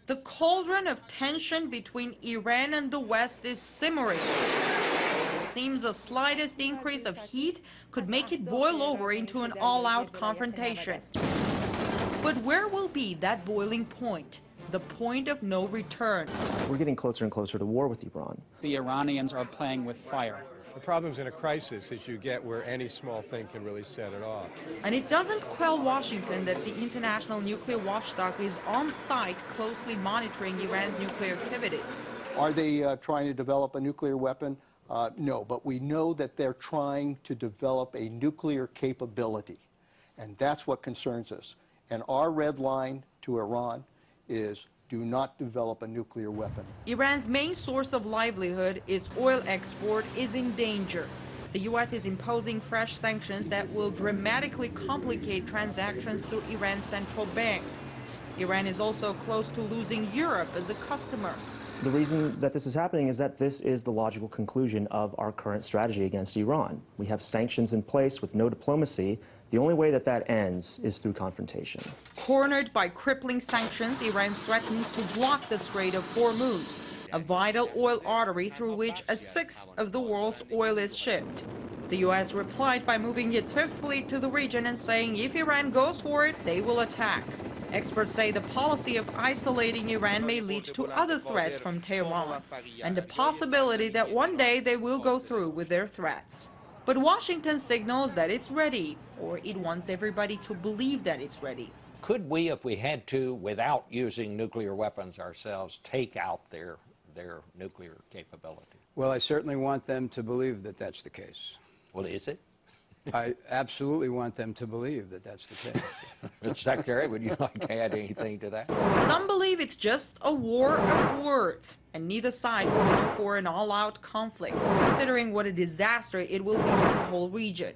The cauldron of tension between Iran and the West is simmering. It seems the slightest increase of heat could make it boil over into an all-out confrontation. But where will be that boiling point? The point of no return. We're getting closer and closer to war with Iran. The Iranians are playing with fire. The problems in a crisis is you get where any small thing can really set it off. And it doesn't quell Washington that the International Nuclear Watchdog is on site closely monitoring Iran's nuclear activities. Are they trying to develop a nuclear weapon? No, but we know that they're trying to develop a nuclear capability, and that's what concerns us. And our red line to Iran is do not develop a nuclear weapon. Iran's main source of livelihood, its oil export, is in danger. The U.S. is imposing fresh sanctions that will dramatically complicate transactions through Iran's central bank. Iran is also close to losing Europe as a customer. The reason that this is happening is that this is the logical conclusion of our current strategy against Iran. We have sanctions in place with no diplomacy. The only way that that ends is through confrontation. Cornered by crippling sanctions, Iran threatened to block the Strait of Hormuz, a vital oil artery through which a sixth of the world's oil is shipped. The U.S. replied by moving its Fifth Fleet to the region and saying if Iran goes for it, they will attack. Experts say the policy of isolating Iran may lead to other threats from Tehran, and the possibility that one day they will go through with their threats. But Washington signals that it's ready, or it wants everybody to believe that it's ready. Could we, if we had to, without using nuclear weapons ourselves, take out their nuclear capability? Well, I certainly want them to believe that that's the case. Well, is it? I absolutely want them to believe that that's the case. Mr. Secretary, would you like to add anything to that? Some believe it's just a war of words, and neither side will go for an all-out conflict, considering what a disaster it will be for the whole region.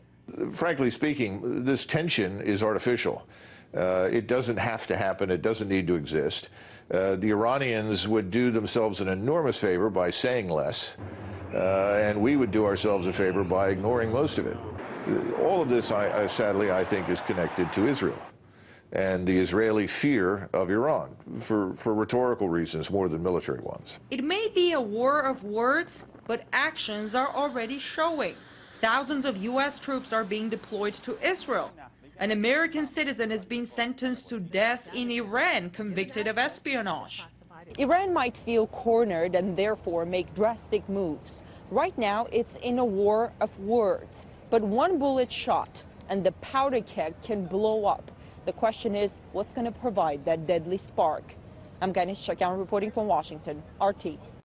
Frankly speaking, this tension is artificial. It doesn't have to happen. It doesn't need to exist. The Iranians would do themselves an enormous favor by saying less, and we would do ourselves a favor by ignoring most of it. All of this, sadly, I think, is connected to Israel and the Israeli fear of Iran for rhetorical reasons more than military ones. It may be a war of words, but actions are already showing. Thousands of U.S. troops are being deployed to Israel. An American citizen is being sentenced to death in Iran, convicted of espionage. Iran might feel cornered and therefore make drastic moves. Right now, it's in a war of words. But one bullet shot and the powder keg can blow up. The question is, what's going to provide that deadly spark? I'm Ganesh Chakyan reporting from Washington, RT.